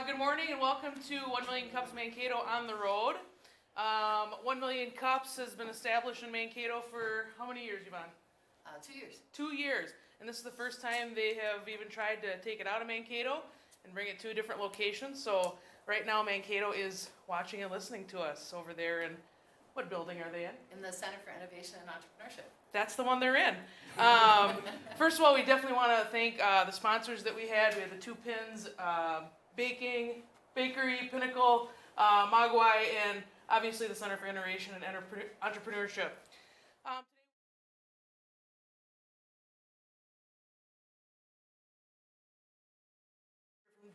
Good morning and welcome to 1 Million Cups Mankato on the road. 1 Million Cups has been established in Mankato for how many years, Yvonne? 2 years. 2 years. And this is the first time they have even tried to take it out of Mankato and bring it to a different location. So right now Mankato is watching and listening to us over there in, what building are they in? In the Center for Innovation and Entrepreneurship. That's the one they're in. First of all, we definitely want to thank the sponsors that we had. We had the Two Pins Bakery, Pinnacle, Mogwai, and obviously the Center for Innovation and Entrepreneurship.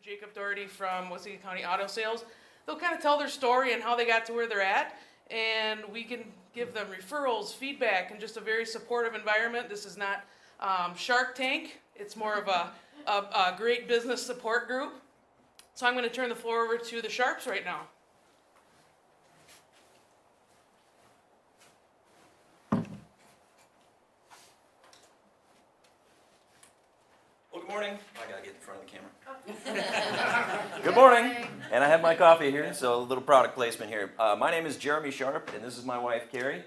Jacob Doherty from Waseca County Auto Sales. They'll kind of tell their story and how they got to where they're at, and we can give them referrals, feedback, and just a very supportive environment. This is not Shark Tank. It's more of a great business support group. So I'm going to turn the floor over to the Sharps right now. Well, good morning. I gotta get in front of the camera. Good morning. And I have my coffee here, so a little product placement here. My name is Jeremy Sharp, and this is my wife, Carrie.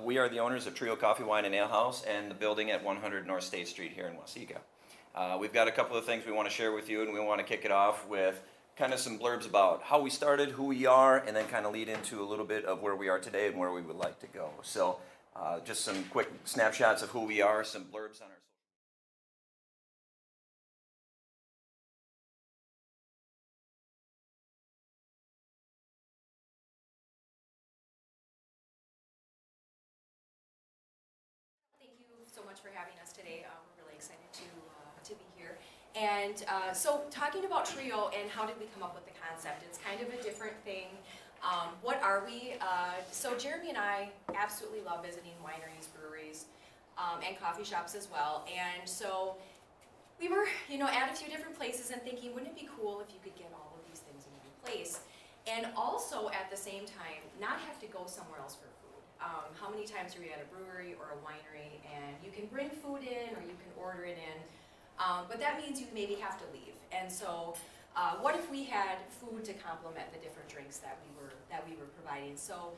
We are the owners of Trio Coffee, Wine, and Ale House, and the building at 100 North State Street here in Waseca. We've got a couple of things we want to share with you, and we want to kick it off with kind of some blurbs about how we started, who we are, and then kind of lead into a little bit of where we are today and where we would like to go. So just some quick snapshots of who we are, some blurbs on our Thank you so much for having us today. We're really excited to be here. And so talking about Trio and how did we come up with the concept, it's kind of a different thing. What are we? So Jeremy and I absolutely love visiting wineries, breweries, and coffee shops as well. And so we were, at a few different places and thinking, wouldn't it be cool if you could get all of these things in one place? And also at the same time, not have to go somewhere else for food. How many times are we at a brewery or a winery and you can bring food in or you can order it in, but that means you maybe have to leave. And so what if we had food to complement the different drinks that we were providing? So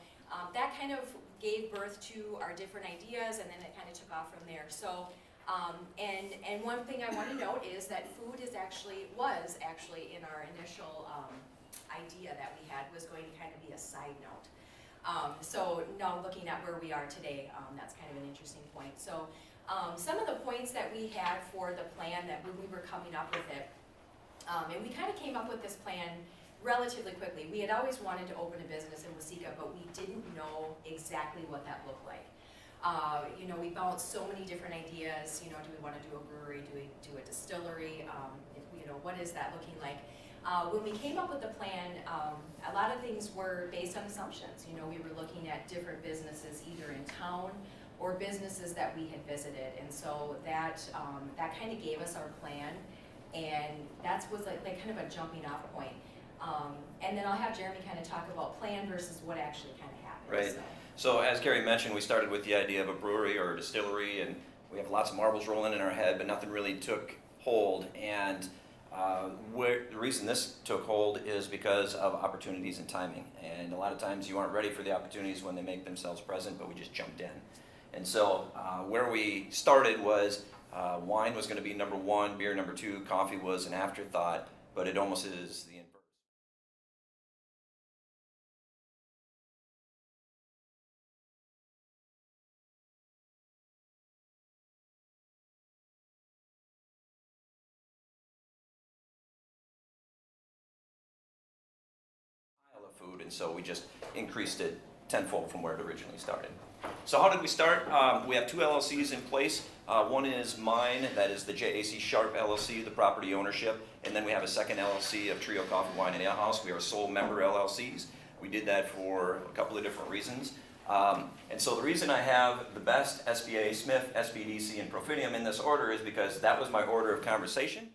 that kind of gave birth to our different ideas, and then it kind of took off from there. So and one thing I want to note is that food was actually in our initial idea that we had was going to kind of be a side note. So now looking at where we are today, that's kind of an interesting point. So some of the points that we had for the plan that when we were coming up with it, and we kind of came up with this plan relatively quickly. We had always wanted to open a business in Waseca, but we didn't know exactly what that looked like. We bounced so many different ideas. Do we want to do a brewery? Do we do a distillery? What is that looking like? When we came up with the plan, a lot of things were based on assumptions. We were looking at different businesses either in town or businesses that we had visited, and so that kind of gave us our plan, and that was like kind of a jumping off point. And then I'll have Jeremy kind of talk about plan versus what actually kind of happened. Right. So as Carrie mentioned, we started with the idea of a brewery or a distillery, and we have lots of marbles rolling in our head, but nothing really took hold. And the reason this took hold is because of opportunities and timing. And a lot of times you aren't ready for the opportunities when they make themselves present, but we just jumped in. And so where we started was wine was going to be number one, beer number two, coffee was an afterthought, but it almost is the inverse. Of food, and so we just increased it tenfold from where it originally started. So how did we start? We have two LLCs in place. One is mine, that is the JAC Sharp LLC, the property ownership, and then we have a second LLC of Trio Coffee, Wine, and Ale House. We are sole member LLCs. We did that for a couple of different reasons. And so the reason I have the best, SBA, Smith, SBDC, and Profinium in this order is because that was my order of conversation.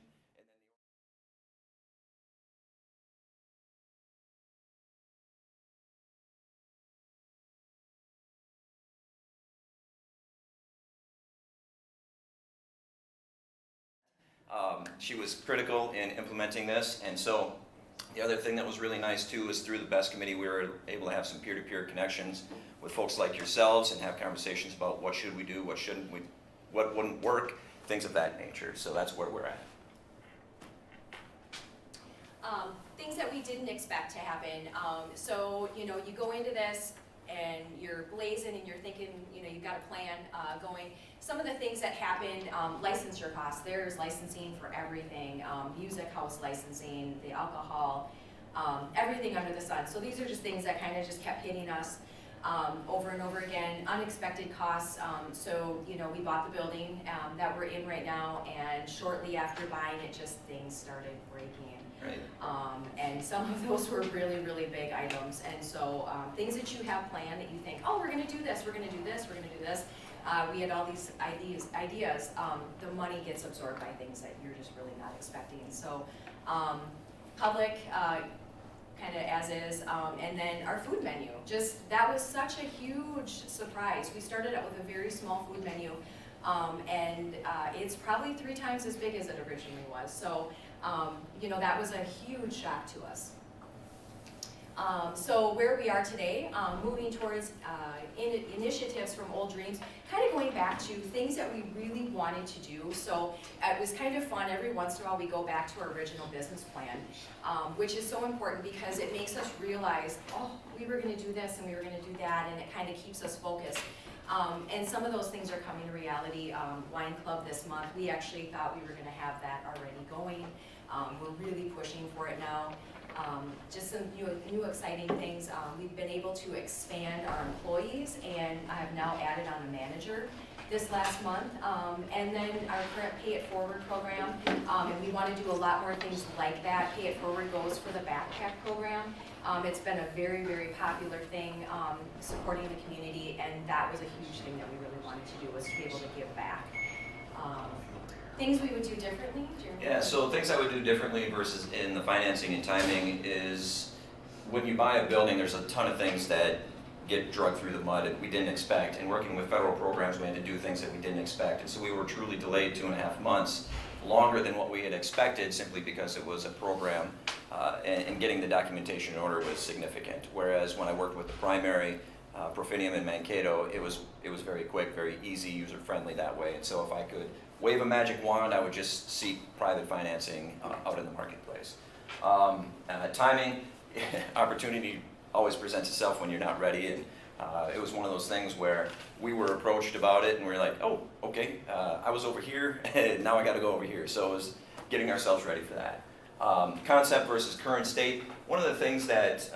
she was critical in implementing this. And so the other thing that was really nice too is through the BEST committee we were able to have some peer-to-peer connections with folks like yourselves and have conversations about what should we do, what shouldn't we, what wouldn't work, things of that nature. So that's where we're at. Things that we didn't expect to happen. So, you know, you go into this and you're blazing and you're thinking, you know, you've got a plan going. Some of the things that happened, licensure costs. There's licensing for everything, music house licensing, the alcohol, everything under the sun. So these are just things that kind of just kept hitting us over and over again. Unexpected costs. So, you know, we bought the building that we're in right now, and shortly after buying it, just things started breaking. Right. And some of those were really, really big items. And so things that you have planned that you think, oh, we're going to do this, we're going to do this, we're going to do this. We had all these ideas. The money gets absorbed by things that you're just really not expecting. So public, kind of as is, and then our food menu. Just, that was such a huge surprise. We started out with a very small food menu, and it's probably 3 times as big as it originally was. So, you know, that was a huge shock to us. So where we are today, moving towards initiatives from old dreams, kind of going back to things that we really wanted to do. So it was kind of fun. Every once in a while we go back to our original business plan, which is so important because it makes us realize, oh, we were going to do this and we were going to do that, and it kind of keeps us focused. And some of those things are coming to reality. Wine Club this month, we actually thought we were going to have that already going. We're really pushing for it now. Just some new exciting things. We've been able to expand our employees, and I have now added on a manager this last month. And then our current Pay It Forward program, and we want to do a lot more things like that. Pay It Forward goes for the backpack program. It's been a very, very popular thing, supporting the community, and that was a huge thing that we really wanted to do, was to be able to give back. Things we would do differently? Jeremy? Yeah, so things I would do differently versus in the financing and timing is when you buy a building, there's a ton of things that get dragged through the mud that we didn't expect. And working with federal programs, we had to do things that we didn't expect. And so we were truly delayed 2.5 months, longer than what we had expected, simply because it was a program and getting the documentation in order was significant. Whereas when I worked with the primary, Profinium in Mankato, it was very quick, very easy, user-friendly that way. And so if I could wave a magic wand, I would just seek private financing out in the marketplace. Timing, opportunity always presents itself when you're not ready, and it was one of those things where we were approached about it and we were like, oh, okay, I was over here, and now I got to go over here. So it was getting ourselves ready for that. Concept versus current state. One of the things that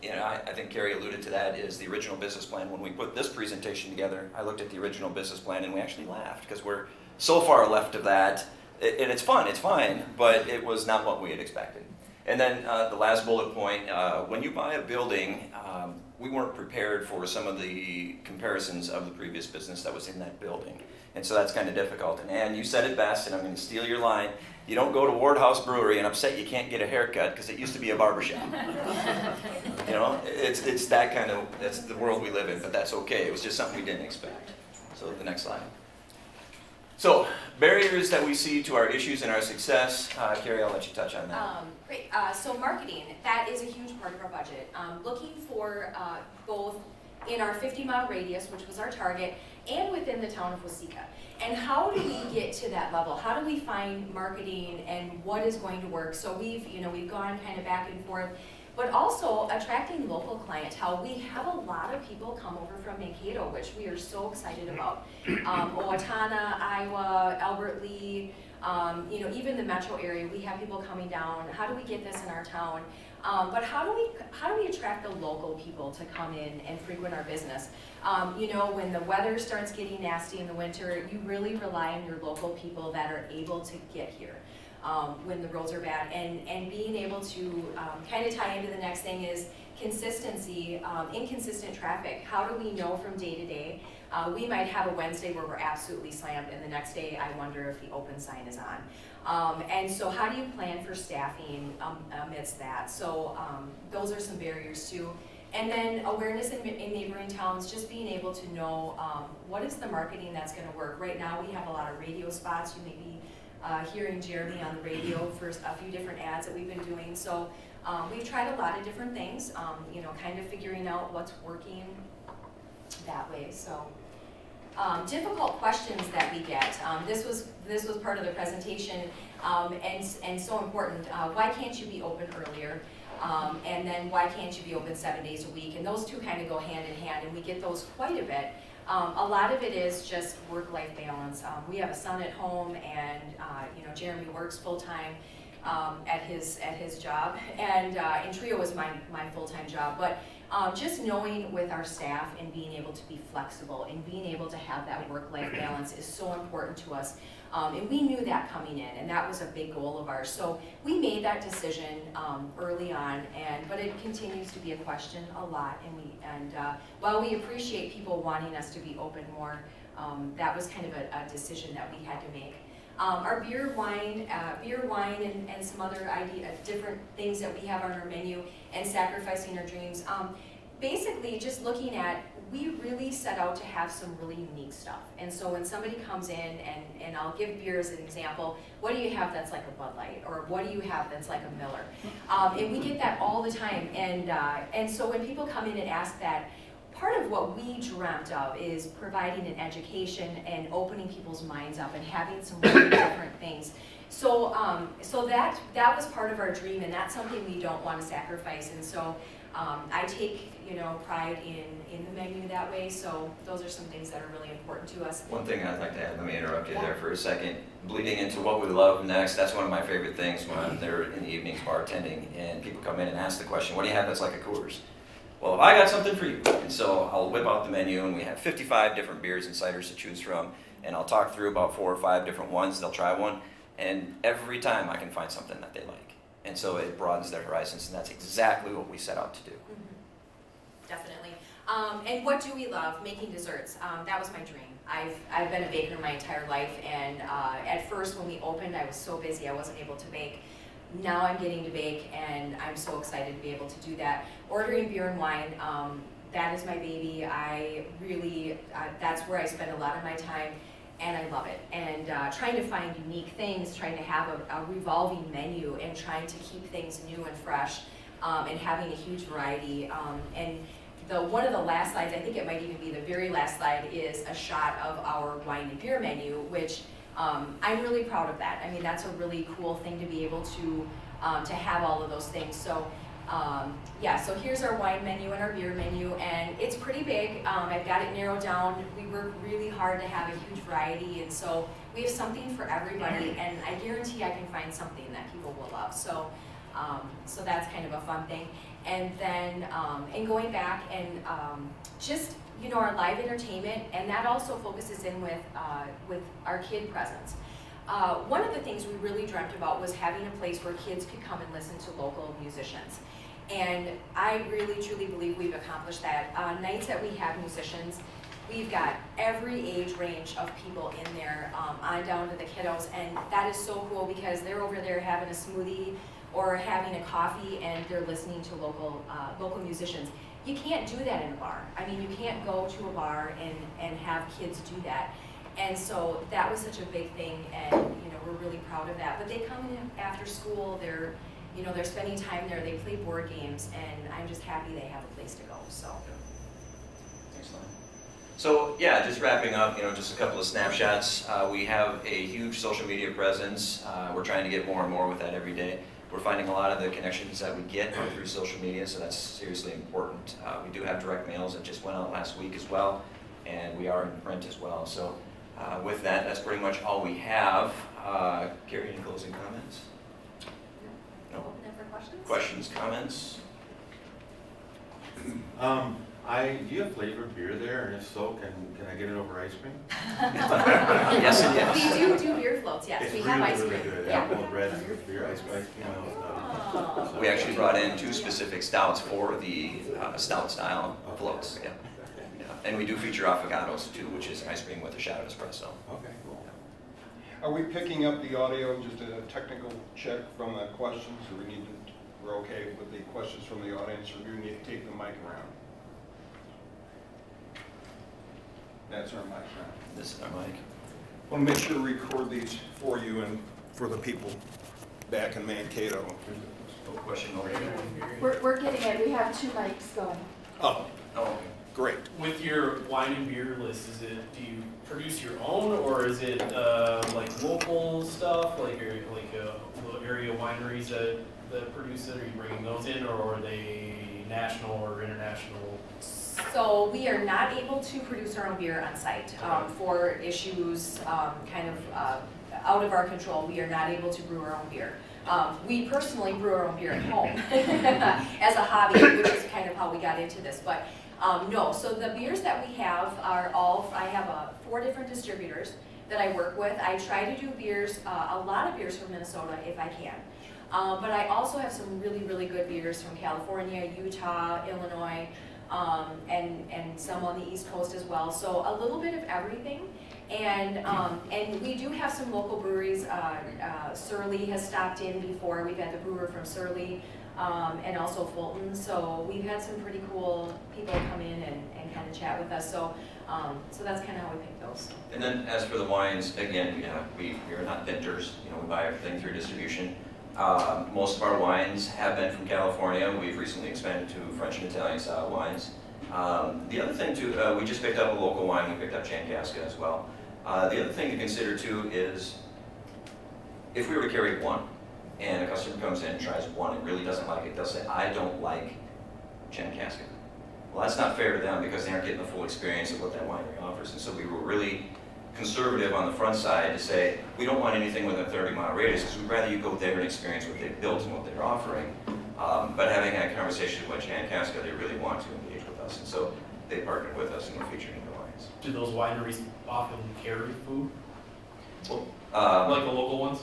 I think Carrie alluded to that is the original business plan. When we put this presentation together, I looked at the original business plan and we actually laughed because we're so far left of that. And it's fun, it's fine, but it was not what we had expected. And then the last bullet point, when you buy a building, we weren't prepared for some of the comparisons of the previous business that was in that building. And so that's kind of difficult. And Ann, you said it best, and I'm going to steal your line. You don't go to Wardhouse Brewery and upset you can't get a haircut because it used to be a barbershop. You know, it's that kind of, that's the world we live in, but that's okay. It was just something we didn't expect. So the next slide. So, barriers that we see to our issues and our success. Carrie, I'll let you touch on that. Great. So marketing, that is a huge part of our budget. Looking for both in our 50-mile radius, which was our target, and within the town of Waseca. And how do we get to that level? How do we find marketing and what is going to work? So we've gone kind of back and forth, but also attracting local clientele. We have a lot of people come over from Mankato, which we are so excited about. Owatonna, Iowa, Albert Lee, even the metro area, we have people coming down. How do we get this in our town? But how do we attract the local people to come in and frequent our business? When the weather starts getting nasty in the winter, you really rely on your local people that are able to get here when the roads are bad. And being able to kind of tie into the next thing is consistency, inconsistent traffic. How do we know from day to day? We might have a Wednesday where we're absolutely slammed, and the next day I wonder if the open sign is on. And so how do you plan for staffing amidst that? So those are some barriers too. And then awareness in neighboring towns, just being able to know what is the marketing that's going to work. Right now we have a lot of radio spots. You may be hearing Jeremy on the radio for a few different ads that we've been doing. So we've tried a lot of different things, you know, kind of figuring out what's working that way. So difficult questions that we get. This was part of the presentation, and so important. Why can't you be open earlier? And then why can't you be open 7 days a week? And those two kind of go hand in hand, and we get those quite a bit. A lot of it is just work-life balance. We have a son at home, and you know, Jeremy works full-time at his job, and Trio is my full-time job. But just knowing with our staff and being able to be flexible and being able to have that work-life balance is so important to us. And we knew that coming in, and that was a big goal of ours. So we made that decision early on, but it continues to be a question a lot. And while we appreciate people wanting us to be open more, that was kind of a decision that we had to make. Our beer, wine, and some other different things that we have on our menu, and sacrificing our dreams. Basically, just looking at, we really set out to have some really unique stuff. And so when somebody comes in, and I'll give beer as an example, what do you have that's like a Bud Light? Or what do you have that's like a Miller? And we get that all the time. And so when people come in and ask that, part of what we dreamt of is providing an education and opening people's minds up and having some really different things. So that was part of our dream, and that's something we don't want to sacrifice. And so I take, you know, pride in the menu that way. So those are some things that are really important to us. One thing I'd like to add, let me interrupt you there for a second. Bleeding into what we love next, that's one of my favorite things when I'm there in the evenings bartending and people come in and ask the question, what do you have that's like a Coors? Well, I got something for you. And so I'll whip out the menu, and we have 55 different beers and ciders to choose from, and I'll talk through about 4 or 5 different ones. They'll try one, and every time I can find something that they like. And so it broadens their horizons, and that's exactly what we set out to do. Mm-hmm. Definitely. And what do we love? Making desserts. That was my dream. I've been a baker my entire life, and at first when we opened, I was so busy I wasn't able to bake. Now I'm getting to bake, and I'm so excited to be able to do that. Ordering beer and wine, that is my baby. I really, that's where I spend a lot of my time, and I love it. And trying to find unique things, trying to have a revolving menu, and trying to keep things new and fresh, and having a huge variety. And one of the last slides, I think it might even be the very last slide, is a shot of our wine and beer menu, which I'm really proud of that. I mean, that's a really cool thing to be able to have all of those things. So yeah, so here's our wine menu and our beer menu, and it's pretty big. I've got it narrowed down. We work really hard to have a huge variety, and so we have something for everybody, and I guarantee I can find something that people will love. So so that's kind of a fun thing. And then and going back and just, you know, our live entertainment, and that also focuses in with our kid presence. One of the things we really dreamt about was having a place where kids could come and listen to local musicians. And I really, truly believe we've accomplished that. Nights that we have musicians, we've got every age range of people in there, on down to the kiddos, and that is so cool because they're over there having a smoothie or having a coffee, and they're listening to local musicians. You can't do that in a bar. I mean, you can't go to a bar and have kids do that. And so that was such a big thing, and you know, we're really proud of that. But they come in after school, they're spending time there, they play board games, and I'm just happy they have a place to go. So. Excellent. So yeah, just wrapping up, you know, just a couple of snapshots. We have a huge social media presence. We're trying to get more and more with that every day. We're finding a lot of the connections that we get are through social media, so that's seriously important. We do have direct mails that just went out last week as well, and we are in print as well. So with that, that's pretty much all we have. Carrie, any closing comments? No. Open it for questions? Questions, comments? Do you have flavored beer there, and if so, can I get it over ice cream? Yes and yes. We do beer floats, yes. It's we really, have ice really cream. good. Yeah. Apple bread with beer ice cream. Oh. We actually brought in 2 specific stouts for the stout style floats. Yeah. Yeah. And we do feature affogatos too, which is ice cream with a shot of espresso. Okay, cool. Are we picking up the audio, just a technical check from the questions, or we're okay with the questions from the audience, or do we need to take the mic around? That's our mic around. This is our mic. Want to make sure we record these for you and for the people back in Mankato. Question over here. We're getting it. We have 2 mics going. Oh, Oh, great. With your wine and beer list, do you produce your own, or is it like local stuff, like little area wineries that produce it? Are you bringing those in, or are they national or international? So we are not able to produce our own beer on site for issues kind of out of our control. We are not able to brew our own beer. We personally brew our own beer at home as a hobby, which is kind of how we got into this. But no, so the beers that we have are all, I have 4 different distributors that I work with. I try to do beers, a lot of beers from Minnesota if I can. But I also have some really, really good beers from California, Utah, Illinois, and some on the East Coast as well. So a little bit of everything. And we do have some local breweries. Surly has stopped in before. We've had the brewer from Surly and also Fulton. So we've had some pretty cool people come in and kind of chat with us. So so that's kind of how we pick those. and then as for the wines, again, we are not vendors. We buy everything through distribution. Most of our wines have been from California. We've recently expanded to French and Italian style wines. The other thing too, we just picked up a local wine. We picked up Chankaska as well. The other thing to consider too is if we were to carry one and a customer comes in and tries one and really doesn't like it, they'll say, I don't like Chankaska. Well, that's not fair to them because they aren't getting the full experience of what that winery offers. And so we were really conservative on the front side to say, we don't want anything within a 30-mile radius because we'd rather you go there and experience what they've built and what they're offering. But having had conversations with Chankaska, they really want to engage with us. And so they partnered with us and we're featuring the wines. Do those wineries often carry food, Well, like the local ones?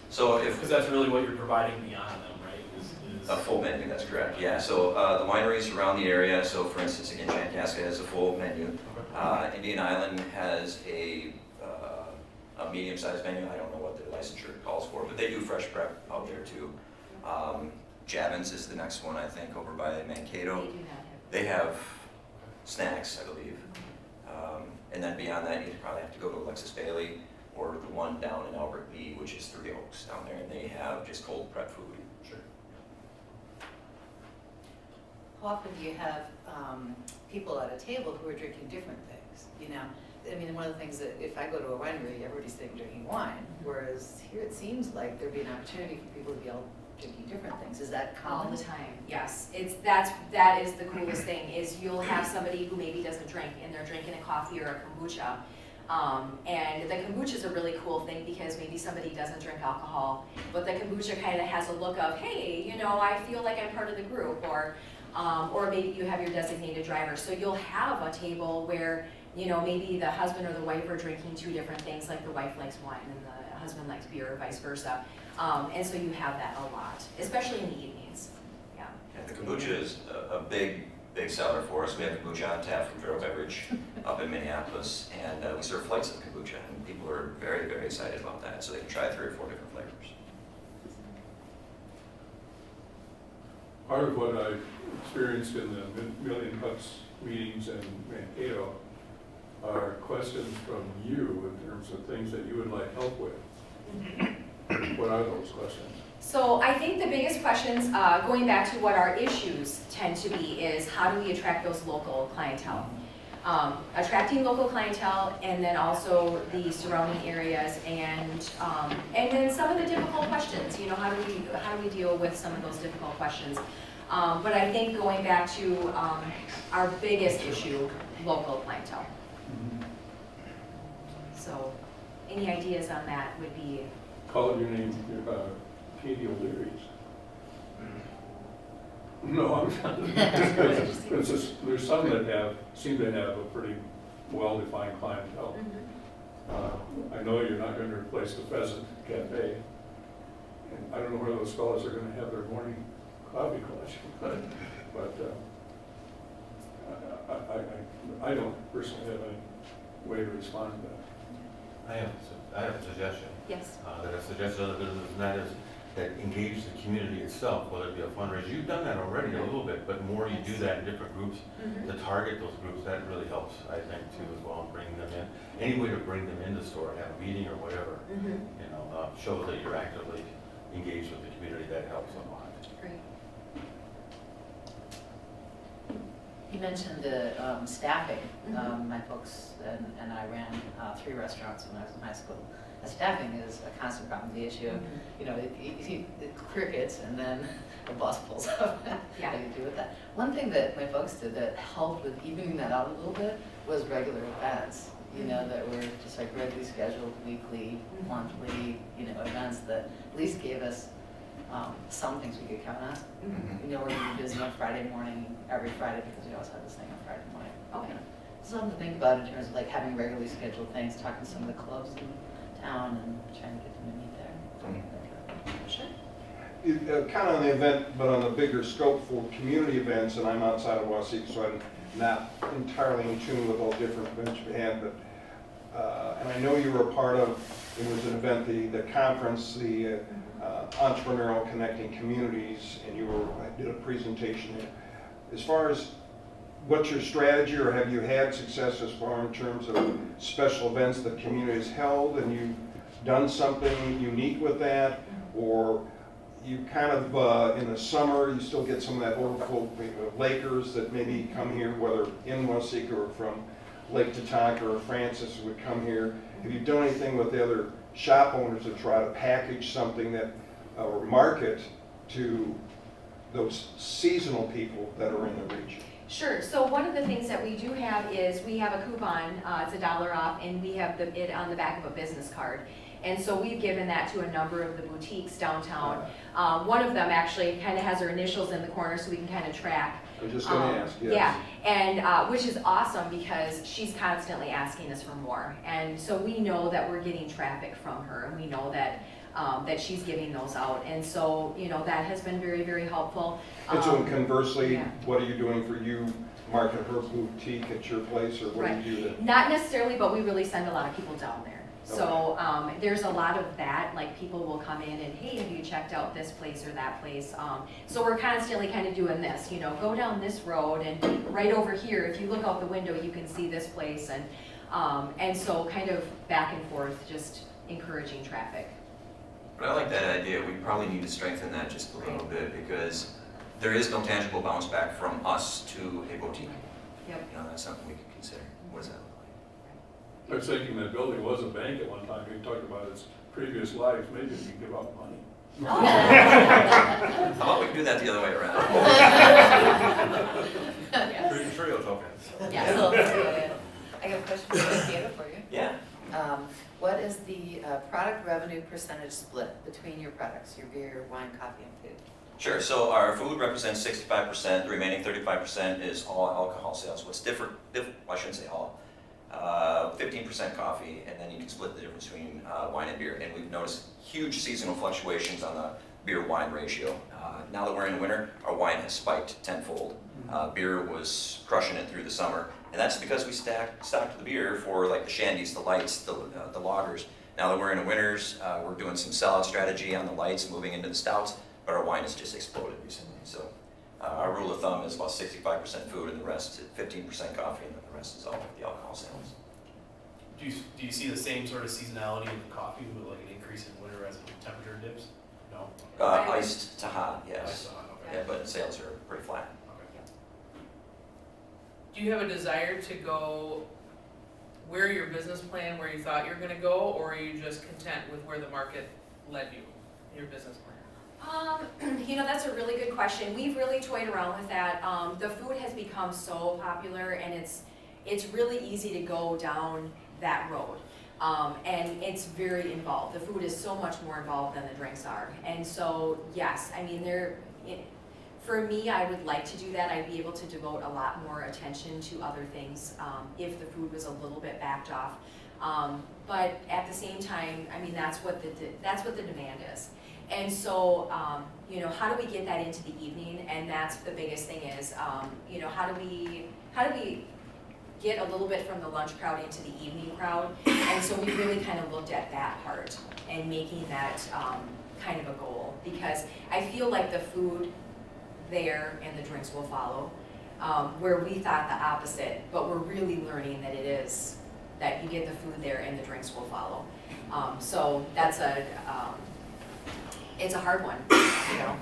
so if Because that's really what you're providing beyond them, right? Is a full menu, that's correct, yeah. So the wineries around the area, so for instance, again, Chankaska has a full menu. Indian Island has a medium-sized menu. I don't know what their licensure calls for, but they do fresh prep out there too. Javins is the next one, I think, over by Mankato. They do not have. They have snacks, I believe. And then beyond that, you'd probably have to go to Alexis Bailey or the one down in Albert B, which is Three Oaks down there, and they have just cold prep food. Sure. How often do you have people at a table who are drinking different things, I mean, one of the things that if I go to a winery, everybody's drinking wine, whereas here it seems like there'd be an opportunity for people to be all drinking different things. Is that All common? the time, yes. That is the coolest thing, is you'll have somebody who maybe doesn't drink and they're drinking a coffee or a kombucha. And the kombucha is a really cool thing because maybe somebody doesn't drink alcohol, but the kombucha kind of has a look of, hey, I feel like I'm part of the group, or maybe you have your designated driver. So you'll have a table where, maybe the husband or the wife are drinking 2 different things, like the wife likes wine and the husband likes beer, or vice versa. And so you have that a lot, especially in the evenings. Yeah. And the kombucha is a big seller for us. We have kombucha on tap from Vero Beverage up in Minneapolis, and we serve flights of kombucha, and people are very, very excited about that, so they can try 3 or 4 different flavors. Part of what I've experienced in the Million Cups meetings in Mankato are questions from you in terms of things that you would like help with. What are those questions? So I think the biggest questions, going back to what our issues tend to be, is how do we attract those local clientele? Attracting local clientele, and then also the surrounding areas, and then some of the difficult questions. How do we deal with some of those difficult questions? But I think going back to our biggest issue, local clientele. So any ideas on that would be. Call it your name, Katie O'Leary's. No, I'm not. There's some that seem to have a pretty well-defined clientele. I know you're not going to replace the Pheasant Cafe. And I don't know where those fellows are going to have their morning coffee collection, but I don't personally have any way to respond to that. I have a suggestion. Yes. That I've suggested to other businesses, and that is, that engage the community itself, whether it be a fundraiser. You've done that already a little bit, but more you do that in different groups, to target those groups, that really helps, I think, too, as well, in bringing them in. Any way to bring them in the store, have a meeting or whatever, you know, show that you're actively engaged with the community, that helps a lot. Great. You mentioned the staffing. My folks and I ran 3 restaurants when I was in high school. Staffing is a constant problem. The issue of, you know, it crickets and then the bus pulls up. Yeah. How do you do with that? One thing that my folks did that helped with evening that out a little bit was regular events. You know, that were just like regularly scheduled, weekly, monthly, you know, events that at least gave us some things we could count on. We know we're going to be busy on Friday morning, every Friday, because we always have this thing on Friday morning. Okay. Something to think about in terms of like having regularly scheduled things, talking to some of the clubs in town and trying to get them to meet there. Sure. Kind of on the event, but on the bigger scope for community events, and I'm outside of Waseca, so I'm not entirely in tune with all different events we have, but, and I know you were a part of, it was an event, the conference, the Entrepreneurial Connecting Communities, and I did a presentation there. As far as what's your strategy, or have you had success as far in terms of special events that communities held and you've done something unique with that, or you kind of, in the summer, you still get some of that overflow of Lakers that maybe come here, whether in Waseca or from Lake Tatanka or Francis would come here. Have you done anything with the other shop owners to try to package something that, or market to those seasonal people that are in the region? Sure. So one of the things that we do have is we have a coupon. It's $1 off, and we have it on the back of a business card. And so we've given that to a number of the boutiques downtown. One of them actually kind of has her initials in the corner, so we can kind of track. I was just going to ask, yes. Yeah, and which is awesome because she's constantly asking us for more. And so we know that we're getting traffic from her, and we know that that she's giving those out. And so, you know, that has been very, very helpful. And so conversely, yeah. what are you doing for you, market her boutique at your place, or what Right. do you do? Not necessarily, but we really send a lot of people down there. So there's a lot of that, like people will come in and, hey, have you checked out this place or that place? So we're constantly kind of doing this, you know, go down this road and right over here, if you look out the window, you can see this place. And so kind of back and forth, just encouraging traffic. But I like that idea. We probably need to strengthen that just a little bit, because there is no tangible bounce back from us to a boutique. Yep. You know, that's something we could consider. What does that look I was thinking that building was a bank at one time. You talked about its previous life. Maybe we could give out money. like? How about we do that the other way around? Yes. Trio tokens. Yes. I got a question for Mankato for you. Yeah. What is the product revenue percentage split between your products, your beer, wine, coffee, and food? Sure. So our food represents 65%. The remaining 35% is all alcohol sales. What's different? I shouldn't say all. 15% coffee, and then you can split the difference between wine and beer. And we've noticed huge seasonal fluctuations on the beer-wine ratio. Now that we're in winter, our wine has spiked tenfold. Beer was crushing it through the summer, and that's because we stocked the beer for like the shandies, the lights, the lagers. Now that we're in the winters, we're doing some sellout strategy on the lights, moving into the stouts, but our wine has just exploded recently. So our rule of thumb is about 65% food, and the rest, 15% coffee, and then the rest is all the alcohol sales. Do you see the same sort of seasonality in the coffee with like an increase in winter as the temperature dips? No? Iced to hot, I yes. saw it, okay. Yeah, but sales are pretty flat. Okay. Do you have a desire to go where your business plan, where you thought you were gonna go, or are you just content with where the market led you, your business plan? You know, that's a really good question. We've really toyed around with that. The food has become so popular, and it's really easy to go down that road. And it's very involved. The food is so much more involved than the drinks are. And so, yes, I mean, for me, I would like to do that. I'd be able to devote a lot more attention to other things if the food was a little bit backed off. But at the same time, I mean, that's what the demand is. And so, you know, how do we get that into the evening? And that's the biggest thing is, you know, how do we get a little bit from the lunch crowd into the evening crowd? And so we really kind of looked at that part and making that kind of a goal because I feel like the food there and the drinks will follow, where we thought the opposite, but we're really learning that it is, that you get the food there and the drinks will follow. So that's it's a hard one, you know.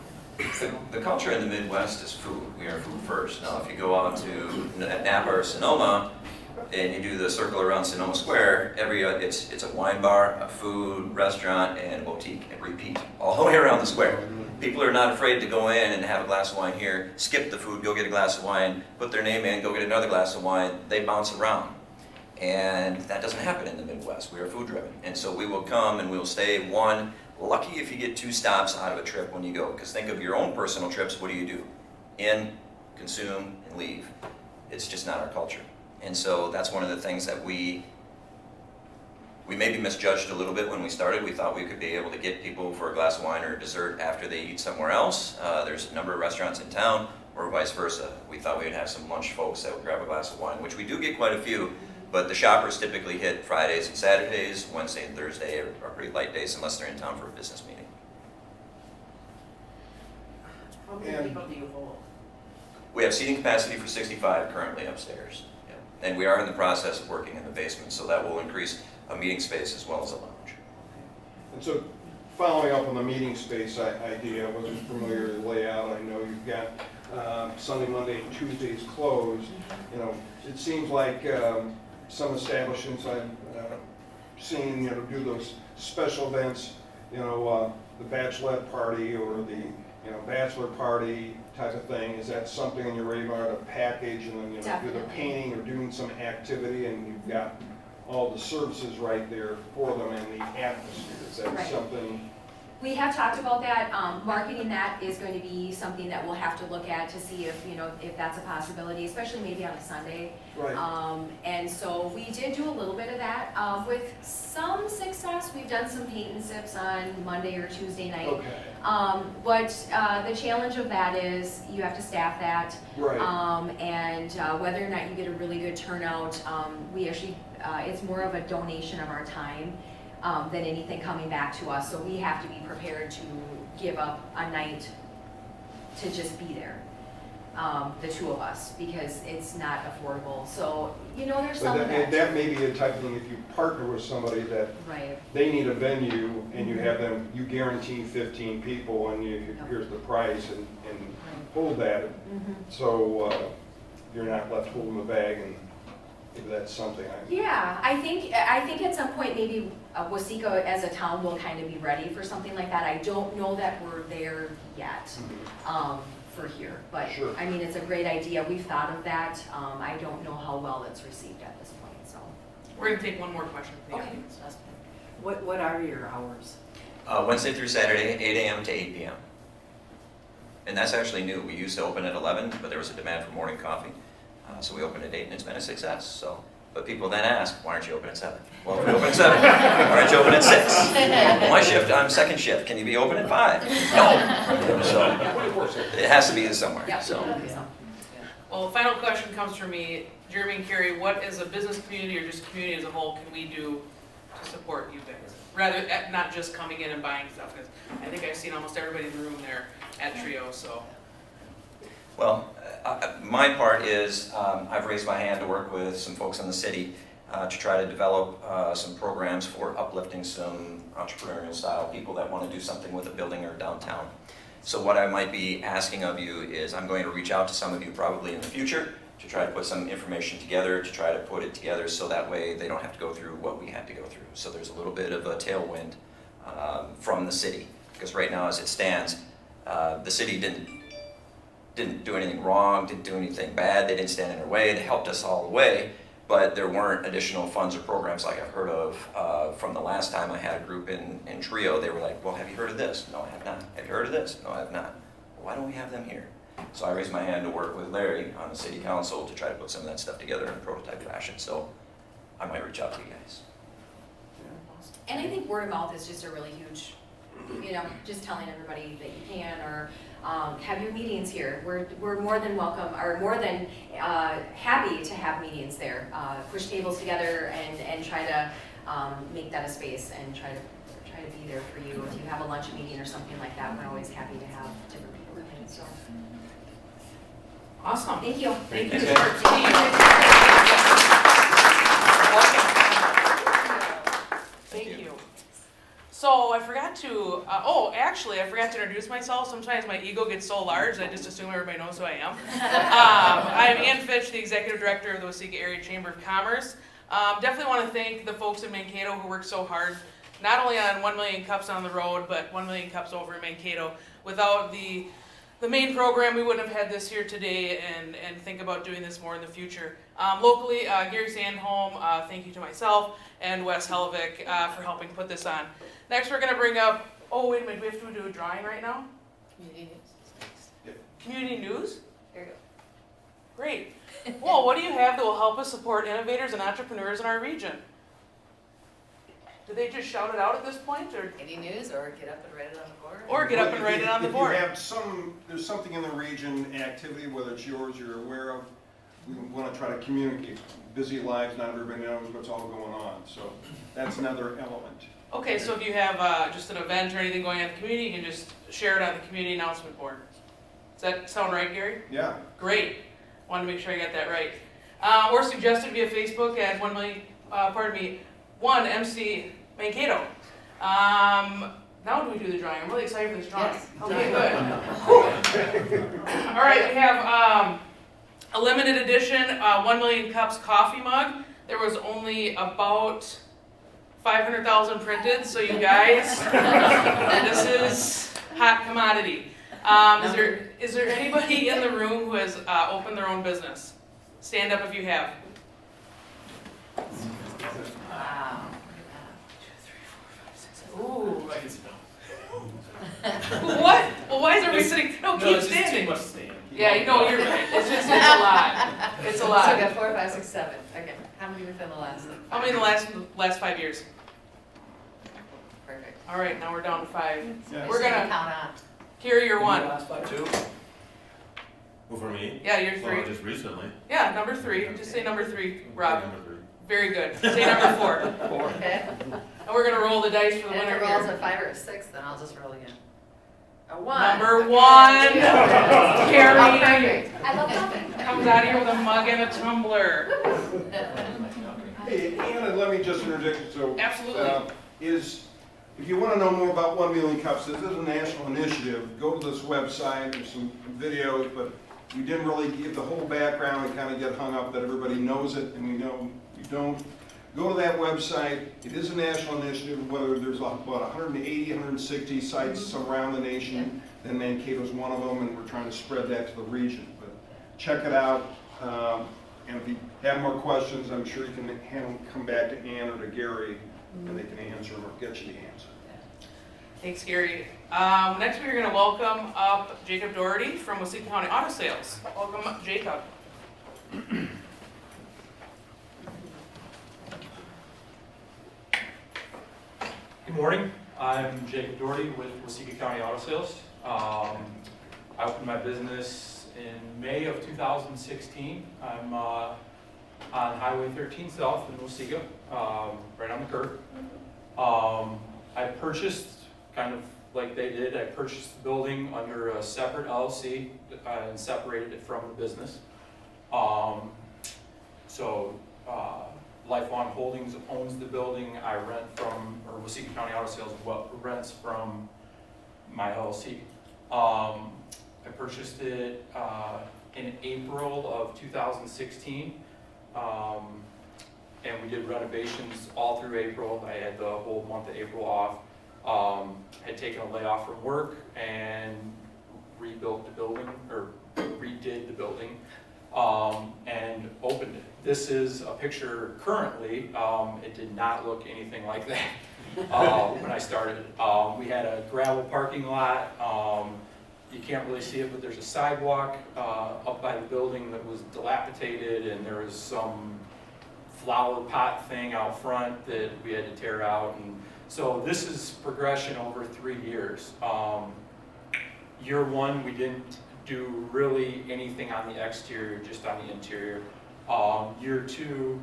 The culture in the Midwest is food. We are food first. Now, if you go out to Napa or Sonoma, and you do the circle around Sonoma Square, it's a wine bar, a food restaurant, and a boutique, and repeat all the way around the square. People are not afraid to go in and have a glass of wine here, skip the food, go get a glass of wine, put their name in, go get another glass of wine. They bounce around. And that doesn't happen in the Midwest. We are food driven. And so we will come and we'll stay one, lucky if you get 2 stops out of a trip when you go. Because think of your own personal trips, what do? In, consume, and leave. It's just not our culture. And so that's one of the things that we maybe misjudged a little bit when we started. We thought we could be able to get people for a glass of wine or a dessert after they eat somewhere else. There's a number of restaurants in town, or vice versa. We thought we would have some lunch folks that would grab a glass of wine, which we do get quite a few, but the shoppers typically hit Fridays and Saturdays. Wednesday and Thursday are pretty light days unless they're in town for a business meeting. How many people do you hold? We have seating capacity for 65 currently upstairs. Yeah. And we are in the process of working in the basement, so that will increase a meeting space as well as a lounge. And so, following up on the meeting space idea, I wasn't familiar with the layout. I know you've got Sunday, Monday, and Tuesdays closed. You know, it seems like some establishments I've seen, you know, do those special events, you know, the bachelorette party or the, you know, bachelor party type of thing. Is that something on your radar to package and then, you know, do the painting or doing some activity, and you've got all the services right there for them and the atmosphere? Is that Right. something? We have talked about that. Marketing that is going to be something that we'll have to look at to see if, you know, if that's a possibility, especially maybe on a Sunday. Right. And so we did do a little bit of that with some success. We've done some paint and sips on Monday or Tuesday night. Okay. But the challenge of that is you have to staff that. Right. And whether or not you get a really good turnout, we actually, it's more of a donation of our time than anything coming back to us. So we have to be prepared to give up a night to just be there, the 2 of us, because it's not affordable. So, you know, there's some of that. That may be a type of thing, if you partner with somebody that Right. they need a venue and you have them, you guarantee 15 people and here's the price and hold that. So you're not left holding the bag, and maybe that's something Yeah, I think at some point maybe Waseca as a town will kind of be ready for something like that. I don't know that we're there yet for here, but Sure. I mean, it's a great idea. We've thought of that. I don't know how well it's received at this point, so. We're gonna take one more question from the Okay. audience. What are your hours? Wednesday through Saturday, 8 a.m. to 8 p.m. And that's actually new. We used to open at 11, but there was a demand for morning coffee. So we opened at 8, and it's been a success. So, but people then ask, why aren't you open at 7? Well, if we open at 7, why aren't you open at 6? Well, my shift, I'm second shift. Can you be open at 5? No. So it has to be somewhere. Yeah. So. Well, the final question comes from me. Jeremy and Carrie, what as a business community or just community as a whole can we do to support you guys? Rather, not just coming in and buying stuff, because I think I've seen almost everybody in the room there at Trio, so. Well, my part is I've raised my hand to work with some folks in the city to try to develop some programs for uplifting some entrepreneurial style people that want to do something with a building or downtown. So what I might be asking of you is I'm going to reach out to some of you probably in the future to try to put some information together, to try to put it together so that way they don't have to go through what we had to go through. So there's a little bit of a tailwind from the city, because right now as it stands, the city didn't do anything wrong, didn't do anything bad, they didn't stand in our way, they helped us all the way, but there weren't additional funds or programs like I've heard of from the last time I had a group in Trio. They were like, well, have you heard of this? No, I have not. Have you heard of this? No, I have not. Well, why don't we have them here? So I raised my hand to work with Larry on the city council to try to put some of that stuff together in a prototype fashion, so I might reach out to you guys. And I think word of mouth is just a really huge, you know, just telling everybody that you can, or have your meetings here. We're more than welcome, or more than happy to have meetings there. Push tables together and try to make that a space and try to to be there for you. If you have a lunch meeting or something like that, we're always happy to have different people come in, so. Awesome. Thank you. Thank you, Thank Short Team. Thank you. So I forgot to, actually, I forgot to introduce myself. Sometimes my ego gets so large, I just assume everybody knows who I am. I'm Ann Fitch, the Executive Director of the Waseca Area Chamber of Commerce. Definitely want to thank the folks in Mankato who worked so hard, not only on 1 Million Cups on the road, but 1 Million Cups over in Mankato. Without the main program, we wouldn't have had this here today and think about doing this more in the future. Locally, Gary Sandholm, thank you to myself, and Wes Helvick for helping put this on. Next, we're going to bring up, oh, wait a minute, do we have to do a drawing right now? Community news. Community news? There you go. Great. Well, what do you have that will help us support innovators and entrepreneurs in our region? Did they just shout it out at this point, or? Any news, or get up and write it on the board? Or get up and write it on the board. If you have there's something in the region, activity, whether it's yours, you're aware of, we want to try to communicate. Busy lives, not everybody knows what's all going on, so that's another element. Okay, so if you have just an event or anything going on in the community, you can just share it on the community announcement board. Does that sound right, Gary? Yeah. Great. Wanted to make sure I got that right. Or suggested via Facebook at 1MC Mankato. Now do we do the drawing? I'm really excited for this drawing. Yes. Okay, good. All right, we have a limited edition 1 Million Cups coffee mug. There was only about 500,000 printed, so you guys, this is hot commodity. Is there anybody in the room who has opened their own business? Stand up if you have. Wow. Ooh. I can sit down. What? Well, why is everybody sitting? No, No, keep it's just too standing. much to stand. Yeah, you know, you're right. It's a lot. It's a So we lot. got 4, 5, 6, 7. Okay. How many within the last? How many in the last 5 years? Perfect. All right, now we're down to 5. Yeah. We're gonna count on. carry your one. Two? Well, for me? Yeah, you're Well, 3. just recently. Yeah, number 3. Just say number 3, Rob. Number 3. Very good. Say number 4. Okay. And we're gonna roll the dice for the And if winner it rolls here. a 5 or a 6, then I'll just roll again. A 1. Number Okay. 1. Oh, Carrie perfect. I love coffee. comes out here with a mug and a tumbler. Hey, Anna, let me just interject. So, Absolutely. if you want to know more about 1 Million Cups, this is a national initiative. Go to this website. There's some videos, but we didn't really give the whole background and kind of get hung up that everybody knows it, and we know you don't. Go to that website. It is a national initiative. Whether there's about 180, 160 sites around the nation, then Mankato's one of them, and we're trying to spread that to the region. But check it out. And if you have more questions, I'm sure you can come back to Ann or to Gary, and they can answer or get you the answer. Thanks, Gary. Next, we're going to welcome up Jacob Doherty from Waseca County Auto Sales. Welcome up, Jacob. Good morning. I'm Jacob Doherty with Waseca County Auto Sales. I opened my business in May of 2016. I'm on Highway 13 South in Waseca, right on the curve. I purchased, kind of like they did, I purchased the building under a separate LLC and separated it from the business. Lifelong Holdings owns the building. I rent from, or Waseca County Auto Sales rents from my LLC. I purchased it in April of 2016. And we did renovations all through April. I had the whole month of April off. Had taken a layoff from work and rebuilt the building, or redid the building, and opened it. This is a picture currently. It did not look anything like that when I started. We had a gravel parking lot. You can't really see it, but there's a sidewalk up by the building that was dilapidated, and there was some flower pot thing out front that we had to tear out. And so this is progression over 3 years. Year 1, we didn't do really anything on the exterior, just on the interior. Year 2,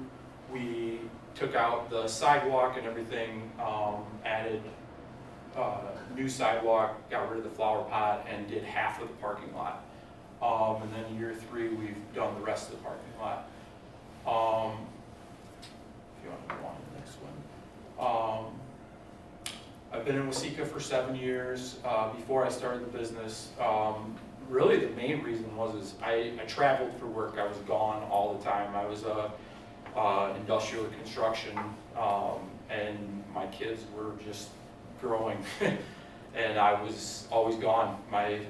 we took out the sidewalk and everything, added new sidewalk, got rid of the flower pot, and did half of the parking lot. And then year 3, we've done the rest of the parking lot. If you want to move on to the next one. I've been in Waseca for 7 years. Before I started the business, really the main reason was I traveled for work. I was gone all the time. I was industrial construction, and my kids were just growing, and I was always gone. My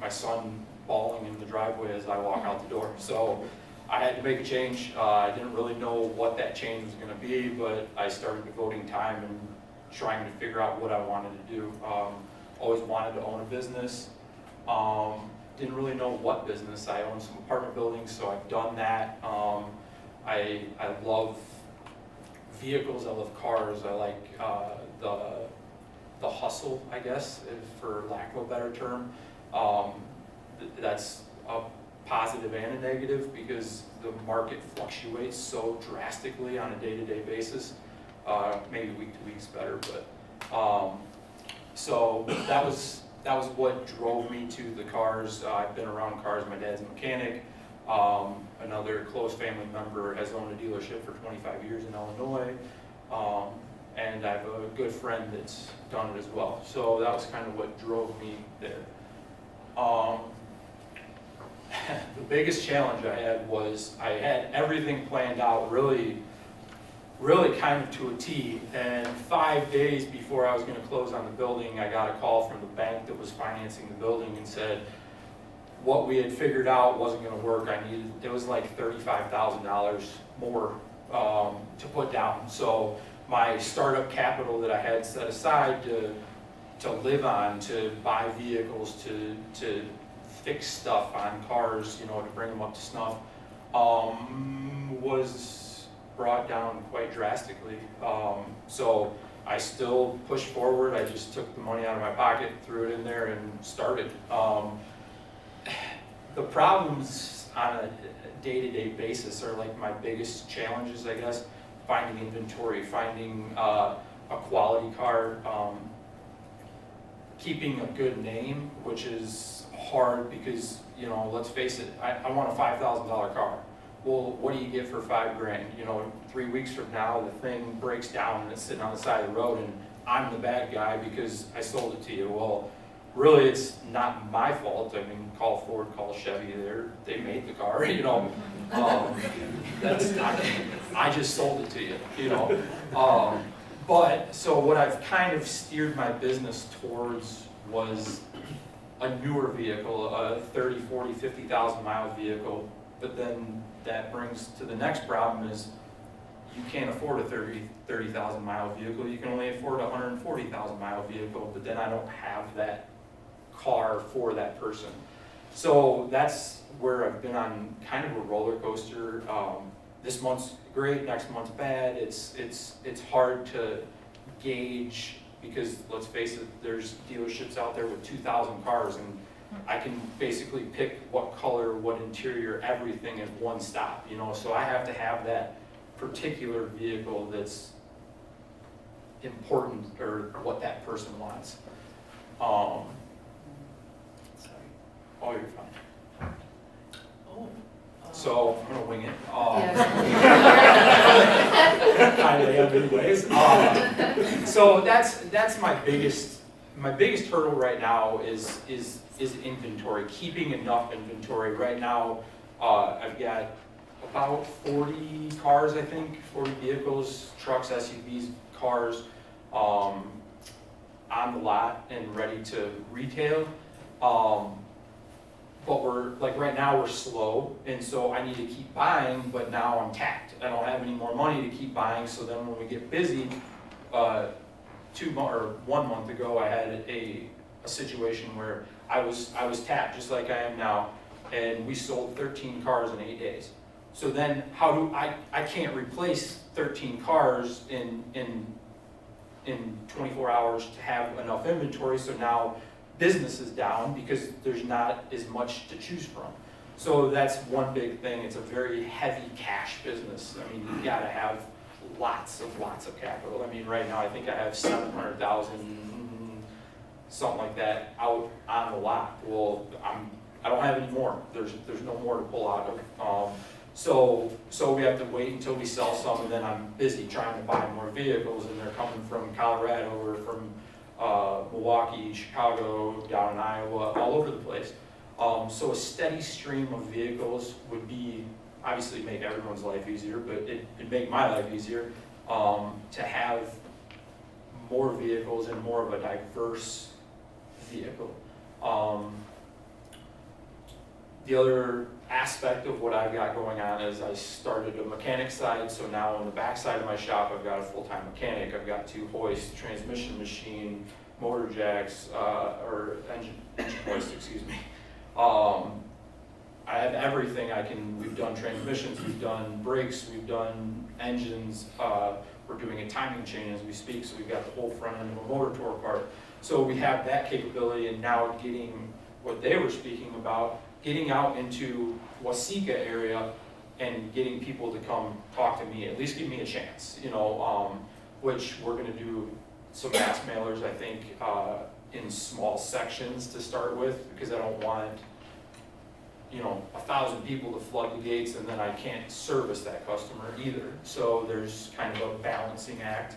son bawling in the driveway as I walk out the door. So I had to make a change. I didn't really know what that change was going to be, but I started devoting time and trying to figure out what I wanted to do. Always wanted to own a business. Didn't really know what business. I own some apartment buildings, so I've done that. I love vehicles. I love cars. I like the hustle, I guess, for lack of a better term. That's a positive and a negative because the market fluctuates so drastically on a day-to-day basis. Maybe week to week's better, but so that was what drove me to the cars. I've been around cars. My dad's a mechanic. Another close family member has owned a dealership for 25 years in Illinois, and I have a good friend that's done it as well. So that was kind of what drove me there. The biggest challenge I had was I had everything planned out really kind of to a T, and 5 days before I was going to close on the building, I got a call from the bank that was financing the building and said what we had figured out wasn't going to work. It was like $35,000 more to put down. So my startup capital that I had set aside to live on, to buy vehicles, to fix stuff on cars, to bring them up to snuff, was brought down quite drastically. So I still pushed forward. I just took the money out of my pocket, threw it in there, and started. The problems on a day-to-day basis are like my biggest challenges, I guess. Finding inventory, finding a quality car, keeping a good name, which is hard because, let's face it, I want a $5,000 car. Well, what do you get for $5,000? 3 weeks from now, the thing breaks down and it's sitting on the side of the road, and I'm the bad guy because I sold it to you. Well, really, it's not my fault. I mean, call Ford, call Chevy. They made the car. That's not. I just sold it to you. But so what I've kind of steered my business towards was a newer vehicle, a 30, 40, 50,000 mile vehicle. But then that brings to the next problem is you can't afford a 30,000 mile vehicle. You can only afford a 140,000 mile vehicle, but then I don't have that car for that person. So that's where I've been on kind of a roller coaster. This month's great, next month's bad. It's hard to gauge because let's face it, there's dealerships out there with 2,000 cars, and I can basically pick what color, what interior, everything at one stop, so I have to have that particular vehicle that's important or what that person wants. Sorry. Oh, you're fine. Oh. So I'm gonna wing it. Yeah. Kind of am anyways. So that's my biggest hurdle right now is inventory, keeping enough inventory. Right now, I've got about 40 cars, I think, 40 vehicles, trucks, SUVs, cars, on the lot and ready to retail. But right now we're slow, and so I need to keep buying, but now I'm tapped. I don't have any more money to keep buying, so then when we get busy, 1 month ago, I had a situation where I was tapped, just like I am now, and we sold 13 cars in 8 days. So then I can't replace 13 cars in 24 hours to have enough inventory, so now business is down because there's not as much to choose from. So that's one big thing. It's a very heavy cash business. I mean, you gotta have lots of capital. I mean, right now I think I have $700,000 something like that out on the lot. Well, I don't have any more. There's no more to pull out of. So we have to wait until we sell some, and then I'm busy trying to buy more vehicles, and they're coming from Colorado or from Milwaukee, Chicago, down in Iowa, all over the place. So a steady stream of vehicles would be, obviously make everyone's life easier, but it'd make my life easier to have more vehicles and more of a diverse vehicle. The other aspect of what I've got going on is I started a mechanic side, so now on the back side of my shop I've got a full-time mechanic. I've got 2 hoists, transmission machine, motor jacks, or engine hoist, excuse me. I have everything we've done transmissions, we've done brakes, we've done engines, we're doing a timing chain as we speak, so we've got the whole front end of a motor torque part. So we have that capability, and now getting what they were speaking about, getting out into Waseca area and getting people to come talk to me, at least give me a chance, which we're gonna do some mass mailers, I think, in small sections to start with, because I don't want, 1,000 people to flood the gates and then I can't service that customer either. So there's kind of a balancing act.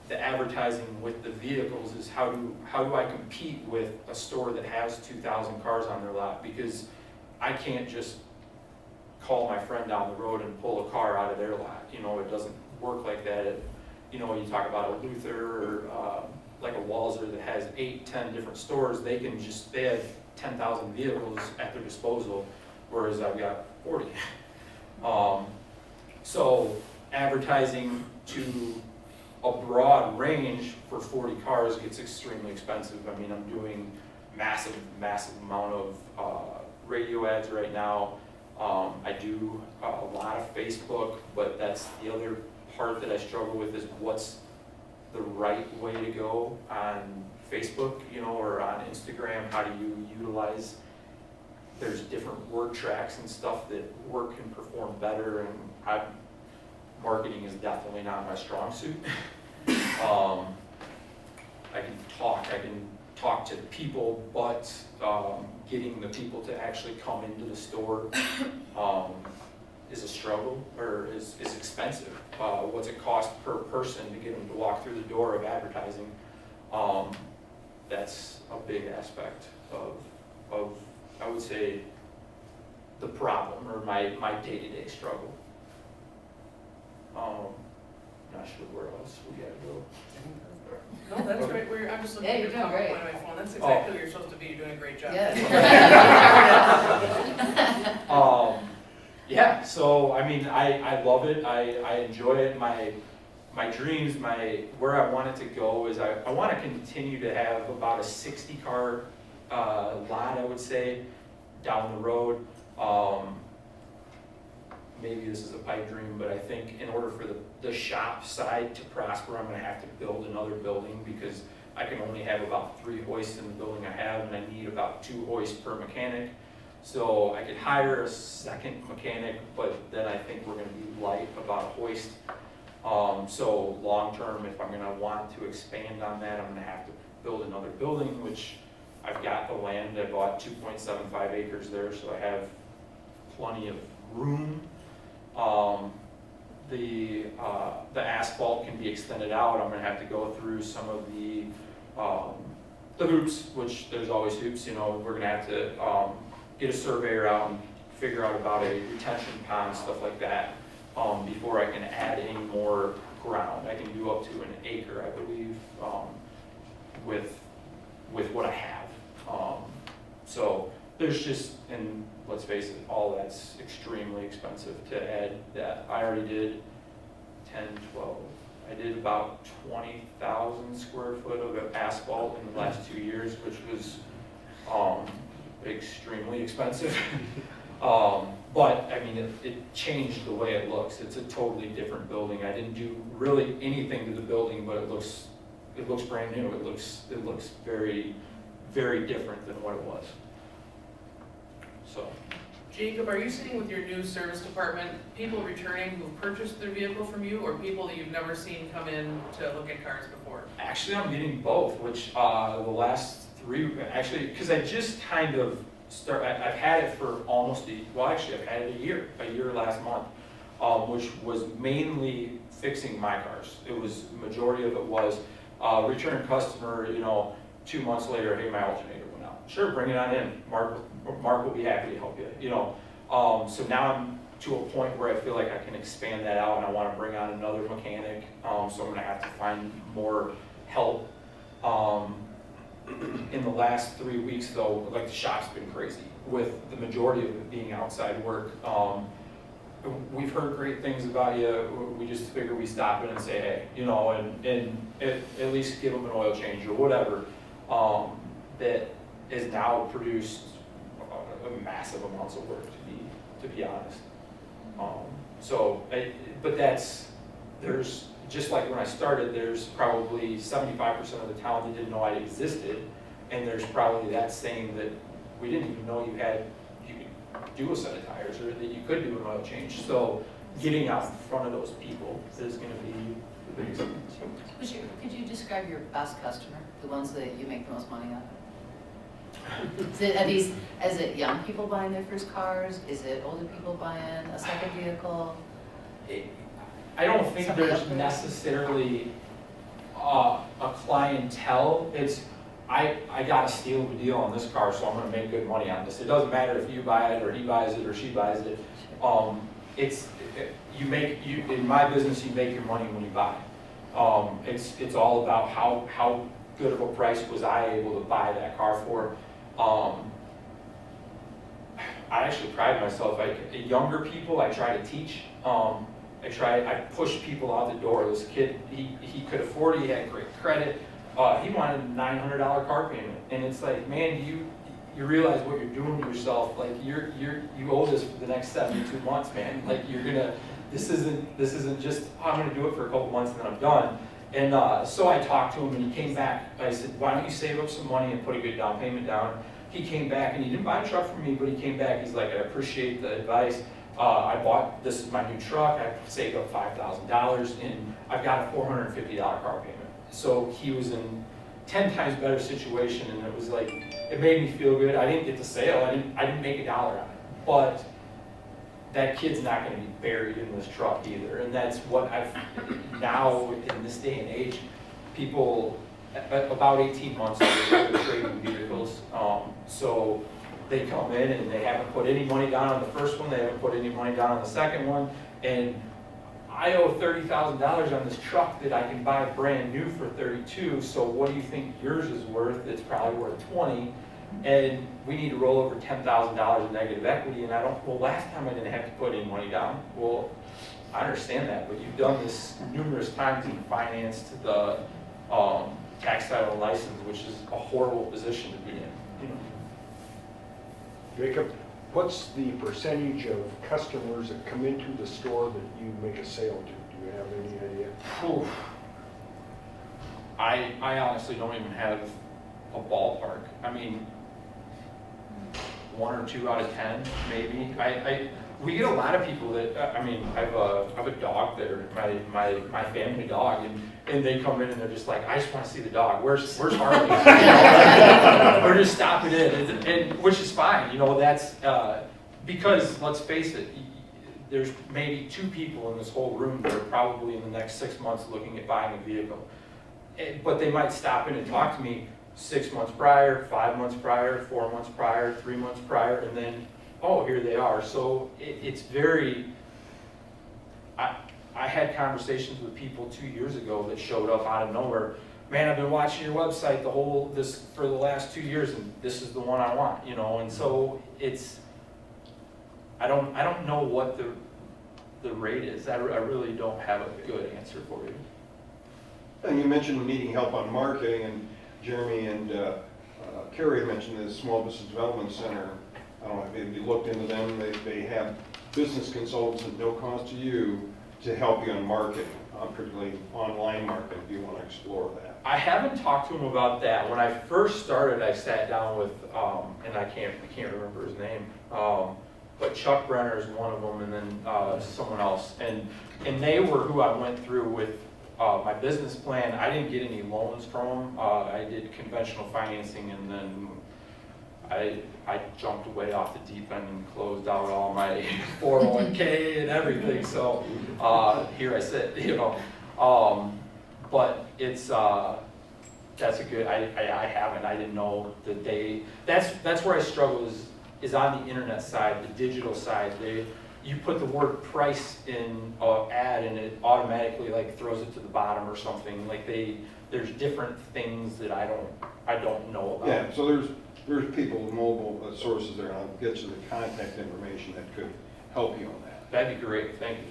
The advertising with the vehicles is how do I compete with a store that has 2,000 cars on their lot, because I can't just call my friend down the road and pull a car out of their lot. It doesn't work like that. You talk about a Luther or like a Walzer that has 8, 10 different stores, they have 10,000 vehicles at their disposal, whereas I've got 40. So advertising to a broad range for 40 cars gets extremely expensive. I mean, I'm doing massive amount of radio ads right now. I do a lot of Facebook, but that's the other part that I struggle with, is what's the right way to go on Facebook, or on Instagram. How do you utilize, there's different word tracks and stuff that work and perform better, and marketing is definitely not my strong suit. I can talk to people, but getting the people to actually come into the store is a struggle, or is expensive. What's it cost per person to get them to walk through the door of advertising? That's a big aspect of I would say, the problem, or my day-to-day struggle. Not sure where else we gotta go. No, that's great. I'm just looking Yeah, at you're your doing great. PowerPoint on my phone. That's exactly what you're supposed to be. You're doing a great job. Yeah, so I mean, I love it. I enjoy it. My dreams, where I want it to go is I want to continue to have about a 60 car lot, I would say, down the road. Maybe this is a pipe dream, but I think in order for the shop side to prosper, I'm going to have to build another building, because I can only have about 3 hoists in the building I have, and I need about 2 hoists per mechanic. So I could hire a second mechanic, but then I think we're going to be light about a hoist. So long term, if I'm going to want to expand on that, I'm going to have to build another building, which I've got the land. I bought 2.75 acres there, so I have plenty of room. The asphalt can be extended out. I'm going to have to go through some of the hoops, which there's always hoops. We're going to have to get a surveyor out and figure out about a retention pond, stuff like that, before I can add any more ground. I can do up to an acre, I believe, with what I have. So there's just, and let's face it, all that's extremely expensive to add that. I already did 10, 12. I did about 20,000 square foot of asphalt in the last 2 years, which was extremely expensive. But I mean, it changed the way it looks. It's a totally different building. I didn't do really anything to the building, but it looks brand new. It looks very, very different than what it was. So Jacob, are you seeing with your new service department, people returning who've purchased their vehicle from you, or people that you've never seen come in to look at cars before? Actually, I'm getting both, which the last 3, actually, because I just kind of I've had it for almost I've had it a year last month, which was mainly fixing my cars. It was, majority of it was return customer, 2 months later, hey, my alternator went out. Sure, bring it on in. Mark will be happy to help you, So now I'm to a point where I feel like I can expand that out and I want to bring on another mechanic. So I'm going to have to find more help. In the last 3 weeks though, like the shop's been crazy with the majority of it being outside work. We've heard great things about you. We just figure we stop in and say, hey, and at least give them an oil change or whatever. That has now produced massive amounts of work, to be honest. But there's, just like when I started, there's probably 75% of the town that didn't know I existed, and there's probably that saying that we didn't even know you could do a set of tires or that you could do an oil change. So getting out in front of those people is going to be the biggest thing. Could you describe your best customer, the ones that you make the most money off of? Is it young people buying their first cars? Is it older people buying a second vehicle? I don't think there's necessarily a clientele. It's, I got a steal of a deal on this car, so I'm going to make good money on this. It doesn't matter if you buy it or he buys it or she buys it. In my business, you make your money when you buy. It's all about how good of a price was I able to buy that car for. I actually pride myself. Younger people, I try to teach. I push people out the door. This kid, he could afford it. He had great credit. He wanted a $900 car payment, and it's like, man, you realize what you're doing to yourself. Like you owe this for the next 72 months, man. Like this isn't just, oh, I'm gonna do it for a couple months and then I'm done. And so I talked to him, and he came back. I said, why don't you save up some money and put a good down payment down? He came back, and he didn't buy a truck from me, but he came back. He's like, I appreciate the advice. This is my new truck. I saved up $5,000, and I've got a $450 car payment. So he was in 10 times better situation, and it was like, it made me feel good. I didn't get the sale. I didn't make $1 on it, but that kid's not going to be buried in this truck either. And that's what I've now in this day and age, people about 18 months ago they're trading vehicles. So they come in and they haven't put any money down on the first one. They haven't put any money down on the second one, and I owe $30,000 on this truck that I can buy brand new for $32,000. So what do you think yours is worth? It's probably worth $20,000, and we need to roll over $10,000 in negative equity. And well, last time I didn't have to put any money down. Well, I understand that, but you've done this numerous times in finance to the tax title and license, which is a horrible position to be in. Jacob, what's the percentage of customers that come into the store that you make a sale to? Do you have any idea? Oof. I honestly don't even have a ballpark. I mean, 1 or 2 out of 10, maybe. We get a lot of people that, I have a dog there, my family dog, and they come in and they're just like, I just want to see the dog. Where's Harley? We're just stopping in, and which is fine. That's because let's face it, there's maybe 2 people in this whole room that are probably in the next 6 months looking at buying a vehicle. But they might stop in and talk to me 6 months prior, 5 months prior, 4 months prior, 3 months prior, and then, oh, here they are. So it's very, I had conversations with people 2 years ago that showed up out of nowhere. Man, I've been watching your website for the last 2 years, and this is the one I want, and so I don't know what the rate is. I really don't have a good answer for you. And you mentioned needing help on marketing, and Jeremy and Carrie mentioned the Small Business Development Center. I don't know if you looked into them. They have business consultants at no cost to you to help you on marketing, particularly online marketing, if you want to explore that. I haven't talked to him about that. When I first started, I sat down with, and I can't remember his name, but Chuck Brenner is one of them, and then someone else. And they were who I went through with my business plan. I didn't get any loans from them. I did conventional financing, and then I jumped way off the deep end and closed out all my 401k and everything. So here I sit, you know. But it's that's a good. I haven't. I didn't know that they. That's where I struggle is on the internet side, the digital side. You put the word price in an ad and it automatically like throws it to the bottom or something. Like there's different things that I don't know about. Yeah, so there's people with mobile sources there, and I'll get you the contact information that could help you on that. That'd be great, thank you.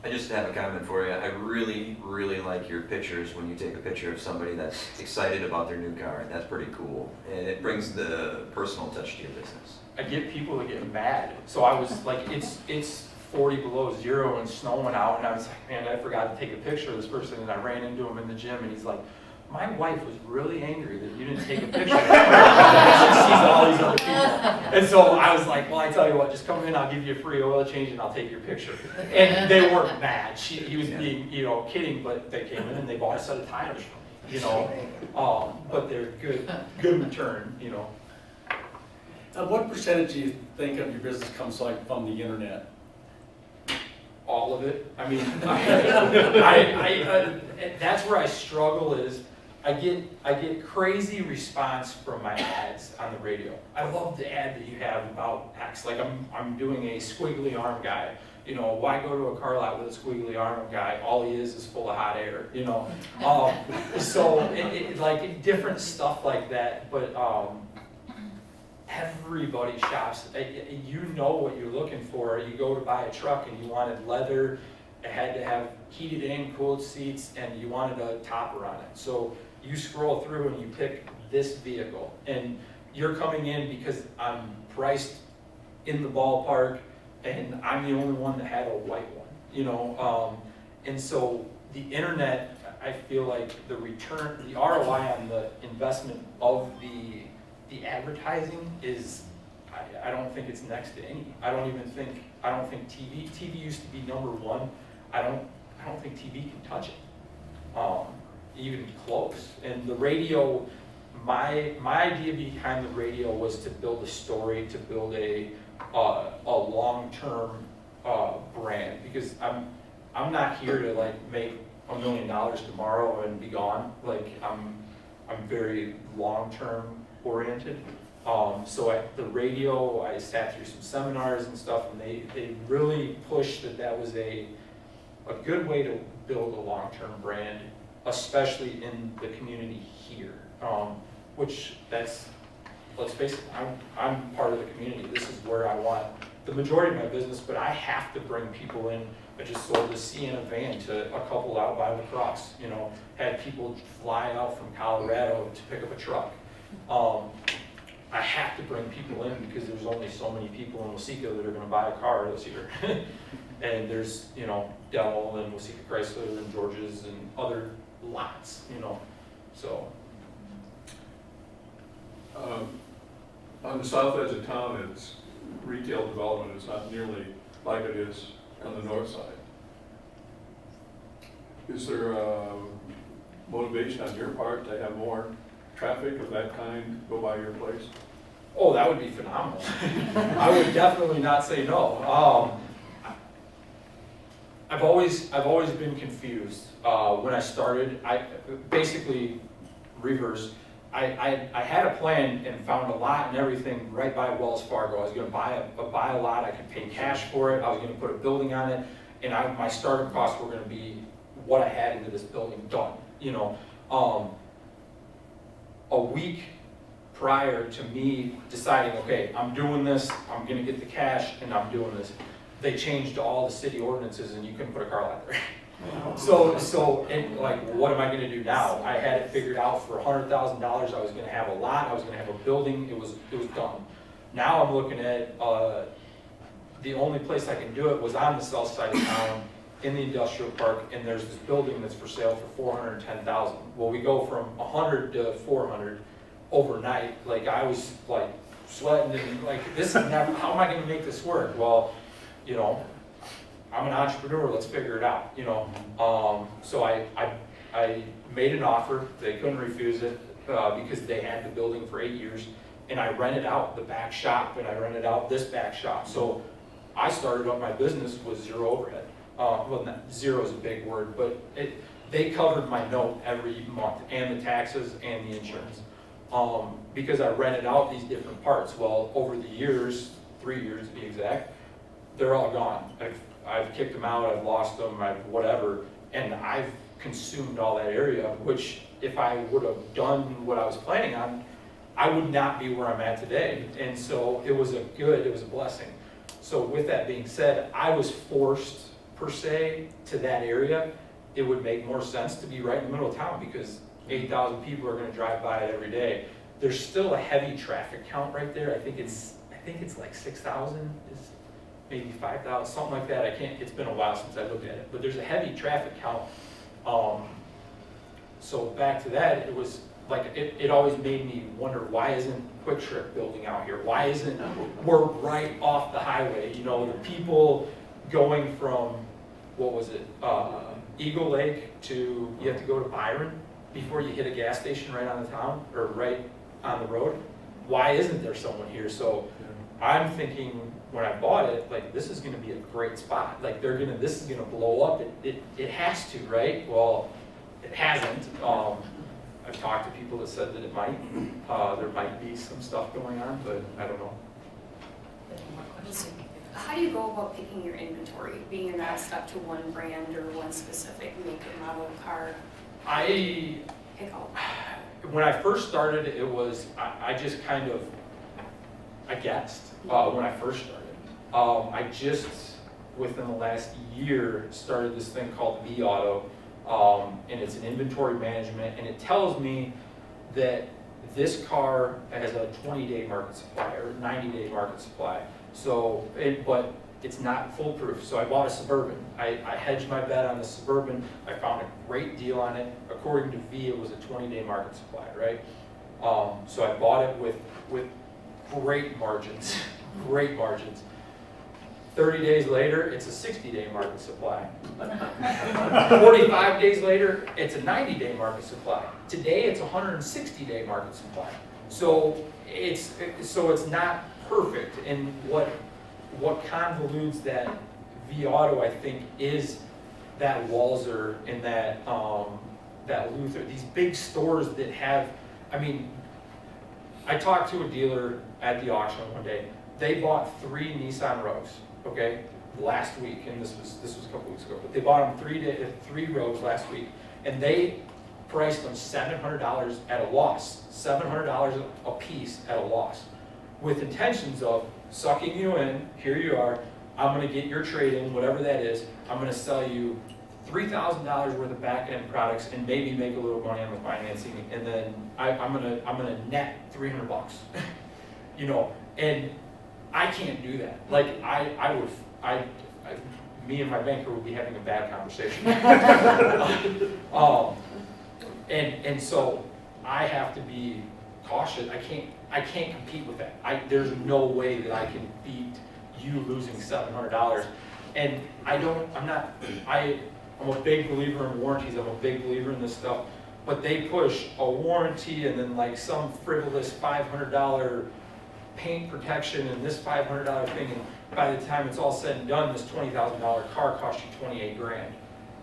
I just have a comment for you. I really, really like your pictures when you take a picture of somebody that's excited about their new car. That's pretty cool. And it brings the personal touch to your business. I get people that get mad. So I was like, it's 40 below zero and snowing out, and I was like, man, I forgot to take a picture of this person, and I ran into him in the gym, and he's like, my wife was really angry that you didn't take a picture. She sees all these other people. And so I was like, well, I tell you what, just come in, I'll give you a free oil change and I'll take your picture. And they weren't mad. He was being, you know, kidding, but they came in and they bought a set of tires from me, you know. But they're good return, you know. What percentage do you think of your business comes like from the internet? All of it. I mean, that's where I struggle is I get crazy response from my ads on the radio. I love the ad that you have about X. Like I'm doing a squiggly arm guy. You know, why go to a car lot with a squiggly arm guy? All he is full of hot air. You know, so like different stuff like that. But everybody shops. You know what you're looking for. You go to buy a truck and you wanted leather. It had to have heated and cooled seats, and you wanted a topper on it. So you scroll through and you pick this vehicle, and you're coming in because I'm priced in the ballpark, and I'm the only one that had a white one. You know, and so the internet, I feel like the return, the ROI on the investment of the advertising is, I don't think it's next to any. I don't think TV used to be number one. I don't think TV can touch it, even close. And the radio, my idea behind the radio was to build a story, to build a long-term brand, because I'm not here to like make $1 million tomorrow and be gone. Like I'm very long-term oriented. So at the radio, I sat through some seminars and stuff, and they really pushed that was a good way to build a long-term brand, especially in the community here. Which let's face it, I'm part of the community. This is where I want the majority of my business, but I have to bring people in. I just sold a Sienna van to a couple out by La Crosse, you know, had people fly out from Colorado to pick up a truck. I have to bring people in because there's only so many people in Waseca that are gonna buy a car this year. And there's, you know, Dell and Waseca Chrysler and George's and other lots, you know, so. On the south edge of town, it's retail development is not nearly like it is on the north side. Is there a motivation on your part to have more traffic of that kind go by your place? Oh, that would be phenomenal. I would definitely not say no. I've always been confused. When I started, basically reverse. I had a plan and found a lot and everything right by Wells Fargo. I was going to buy a lot. I could pay cash for it. I was going to put a building on it, and my startup costs were going to be what I had into this building done. You know, a week prior to me deciding, okay, I'm doing this. I'm going to get the cash, and I'm doing this. They changed all the city ordinances, and you couldn't put a car lot there. So and like, what am I going to do now? I had it figured out for $100,000. I was going to have a lot. I was going to have a building. It was done. Now I'm looking at the only place I can do it was on the south side of town in the industrial park, and there's this building that's for sale for $410,000. Well, we go from 100 to 400 overnight. Like I was like sweating and like, this is never, how am I gonna make this work? Well, you know, I'm an entrepreneur, let's figure it out, you know? So I made an offer, they couldn't refuse it, because they had the building for 8 years, and I rented out the back shop, and I rented out this back shop. So I started up my business with zero overhead. Well, not, zero is a big word, but they covered my note every month, and the taxes and the insurance. Because I rented out these different parts. Well, over the years, 3 years to be exact, they're all gone. I've kicked them out, I've lost them, I've whatever, and I've consumed all that area, which if I would have done what I was planning on, I would not be where I'm at today. And so it was a blessing. So with that being said, I was forced per se to that area. It would make more sense to be right in the middle of town because 8,000 people are gonna drive by it every day. There's still a heavy traffic count right there. I think it's like 6,000, maybe 5,000, something like that. It's been a while since I looked at it, but there's a heavy traffic count. So back to that, it was like, it always made me wonder, why isn't Quick Trip building out here? Why isn't, we're right off the highway, you know, the people going from, what was it, Eagle Lake to, you have to go to Byron before you hit a gas station right on the town, or right on the road. Why isn't there someone here? So I'm thinking, when I bought it, like, this is gonna be a great spot. Like, this is gonna blow up. It has to, right? Well, it hasn't. I've talked to people that said that it might. There might be some stuff going on, but I don't know. How do you go about picking your inventory, being you're not stuck to one brand or one specific make or model of car? Pick out. When I first started, it was, I just kind of, I guessed when I first started. I just, within the last year, started this thing called V-Auto, and it's an inventory management, and it tells me that this car has a 20-day market supply or 90-day market supply. So, but it's not foolproof. So I bought a Suburban. I hedged my bet on the Suburban. I found a great deal on it. According to V, it was a 20-day market supply, right? So I bought it with great margins, great margins. 30 days later, it's a 60-day market supply. 45 days later, it's a 90-day market supply. Today, it's a 160-day market supply. So it's not perfect. And what convolutes that V-Auto, I think, is that Walzer and that Luther. These big stores that have, I mean, I talked to a dealer at the auction one day. They bought 3 Nissan Rogues, okay, last week, and this was a couple weeks ago. But they bought them 3 Rogues last week, and they priced them $700 at a loss, $700 a piece at a loss, with intentions of sucking you in. Here you are. I'm going to get your trade in, whatever that is. I'm going to sell you $3,000 worth of back-end products and maybe make a little money on the financing, and then I'm gonna net $300, you know. And I can't do that. Like me and my banker would be having a bad conversation. And so I have to be cautious. I can't compete with that. There's no way that I can beat you losing $700. And I'm a big believer in warranties. I'm a big believer in this stuff. But they push a warranty and then like some frivolous $500 paint protection and this $500 thing. And by the time it's all said and done, this $20,000 car costs you 28 grand.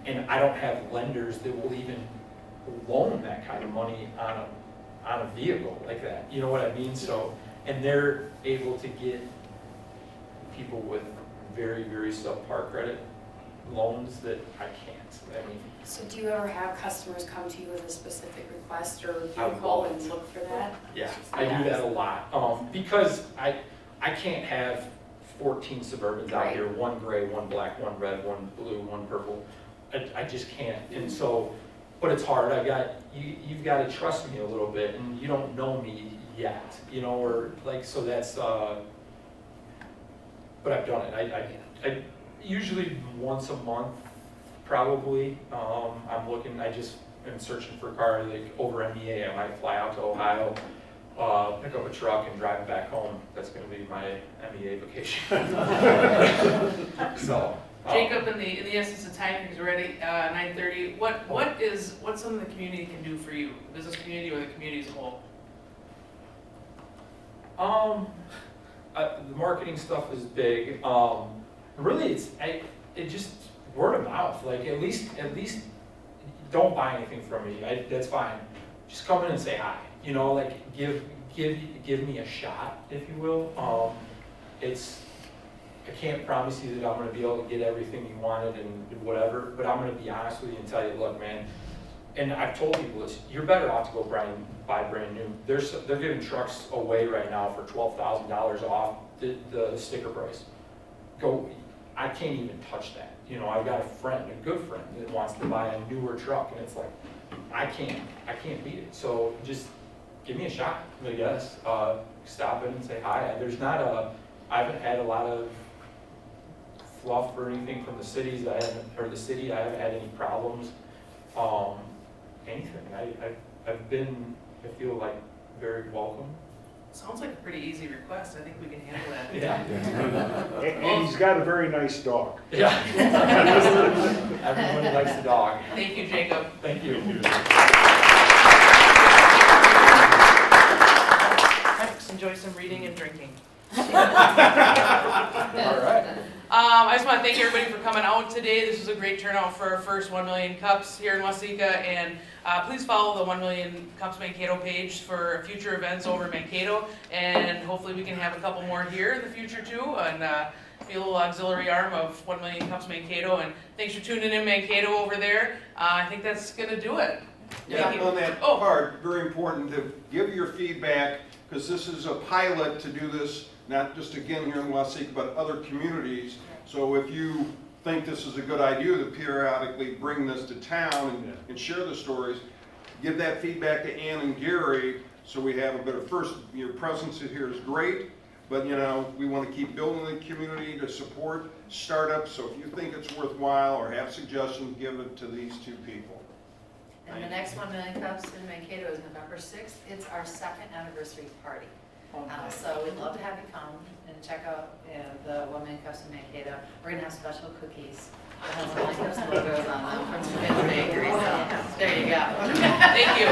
And I don't have lenders that will even loan that kind of money on a vehicle like that. You know what I mean? So, and they're able to get people with very, very subpar credit loans that I can't. I mean, So do you ever have customers come to you with a specific request, or do I you call love and it. look for that? yeah, I do that a lot. Because I can't have 14 Suburbans out Right. here, one gray, one black, one red, one blue, one purple. I just can't. And so, but it's hard. You've got to trust me a little bit, and you don't know me yet, you know, or like, so that's, but I've done it. I usually once a month, probably. I just am searching for a car like over MEA. I might fly out to Ohio, pick pick up a truck and drive it back home. That's gonna be my MEA vacation. So. Jacob, in the essence of time, because we're already 9:30. What some of the community can do for you, the business community or the community as a whole? The marketing stuff is big. Really, it just word of mouth. Like at least don't buy anything from me. That's fine. Just come in and say hi. You know, like give me a shot, if you will. I can't promise you that I'm going to be able to get everything you wanted and whatever, but I'm going to be honest with you and tell you, look, man, and I've told people this, you're better off to go buy brand new. They're giving trucks away right now for $12,000 off the sticker price. I can't even touch that. You know, I've got a good friend that wants to buy a newer truck, and it's like, I can't beat it. So just give me a shot, I guess. Stop in and say hi. I haven't had a lot of fluff or anything from the city. I haven't had any problems. Anything. I feel like very welcome. Sounds like a pretty easy request. I think we can handle that. Yeah. And he's got a very nice dog. Yeah. Everybody likes the dog. Thank you, Jacob. Thank you. Thanks. Enjoy some reading and drinking. All right. I just want to thank everybody for coming out today. This was a great turnout for our first 1 Million Cups here in Waseca, and please follow the 1 Million Cups Mankato page for future events over in Mankato, and hopefully we can have a couple more here in the future too, and be a little auxiliary arm of 1 Million Cups Mankato. And thanks for tuning in, Mankato over there. I think that's gonna do it. Yeah, Thank you. on that part, very important to give your feedback, because this is a pilot to do this, not just again here in Waseca, but other communities. So if you think this is a good idea to periodically bring this to town and share the stories, give that feedback to Ann and Gary so we have a better, first, your presence here is great, but you know, we want to keep building the community to support startups. So if you think it's worthwhile or have suggestions, give it to these two people. And the next 1 Million Cups in Mankato is November 6th. It's our 2nd anniversary party. So we'd love to have you come and check out the 1 Million Cups in Mankato. We're going to have special cookies that have 1 Million Cups logos on them from Smith's Bakery. So there you go. Thank you.